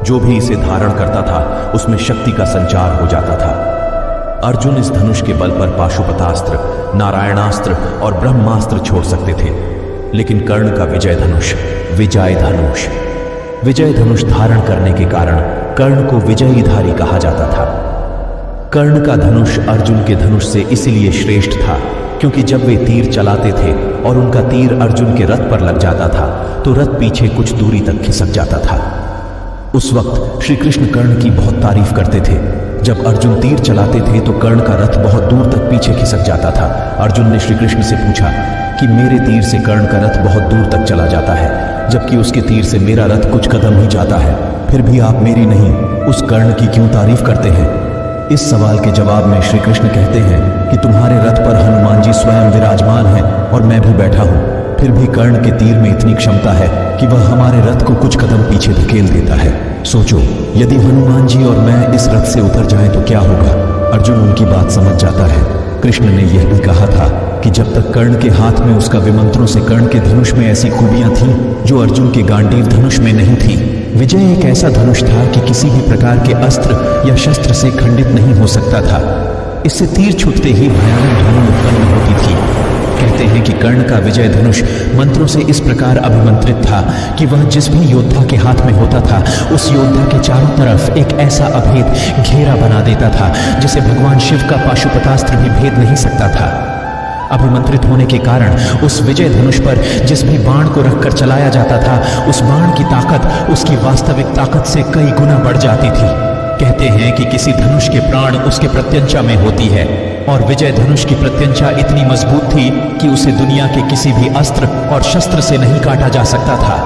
जो भी इसे धारण करता था उसमें शक्ति का संचार हो जाता था। अर्जुन इस धनुष के बल पर पाशुपतास्त्र, नारायणास्त्र और ब्रह्मास्त्र छोड़ सकते थे, लेकिन कर्ण का विजय धनुष धारण करने के कारण कर्ण को विजयीधारी कहा जाता था। कर्ण का धनुष अर्जुन के धनुष से इसीलिए श्रेष्ठ था क्योंकि जब वे तीर चलाते थे और उनका तीर अर्जुन के रथ पर लग जाता था तो रथ पीछे कुछ दूरी तक खिसक जाता था। उस वक्त श्री कृष्ण कर्ण की बहुत तारीफ करते थे। जब अर्जुन तीर चलाते थे तो कर्ण का रथ बहुत दूर तक पीछे खिसक जाता था। अर्जुन ने श्री कृष्ण से पूछा कि मेरे तीर से कर्ण का रथ बहुत दूर तक चला जाता है, जबकि उसके तीर से मेरा रथ कुछ कदम ही जाता है, फिर भी आप मेरी नहीं उस कर्ण की क्यों तारीफ करते हैं? इस सवाल के जवाब में श्री कृष्ण कहते हैं कि तुम्हारे रथ पर हनुमान जी स्वयं विराजमान हैं और मैं भी बैठा हूं, फिर भी कर्ण के तीर में इतनी क्षमता है कि वह हमारे रथ को कुछ कदम पीछे धकेल देता है। सोचो, यदि हनुमान जी और मैं इस रथ से उतर जाएं तो क्या होगा? अर्जुन उनकी बात समझ जाता है। कृष्ण ने यह भी कहा था कि जब तक कर्ण के हाथ में उसका विमंत्रों से कर्ण के धनुष में ऐसी खूबियां थीं जो अर्जुन के गांडीव धनुष में नहीं थी। विजय एक ऐसा धनुष था कि किसी भी प्रकार के अस्त्र या शस्त्र से खंडित नहीं हो सकता था। इससे तीर छूटते ही भयानक ध्वनि उत्पन्न होती थी। कहते हैं कि कर्ण का विजय धनुष मंत्रों से इस प्रकार अभिमंत्रित था कि वह जिस भी योद्धा के हाथ में होता था उस योद्धा के चारों तरफ एक ऐसा अभेद घेरा बना देता था जिसे भगवान शिव का पाशुपतास्त्र भी भेद नहीं सकता था। अभिमंत्रित होने के कारण उस विजय धनुष पर जिस भी बाण को रखकर चलाया जाता था उस बाण की ताकत उसकी वास्तविक ताकत से कई गुना बढ़ जाती थी। कहते हैं कि किसी धनुष के प्राण उसके प्रत्यंचा में होती है और विजय धनुष की प्रत्यंचा इतनी मजबूत थी कि उसे दुनिया के किसी भी अस्त्र और शस्त्र से नहीं काटा जा सकता था।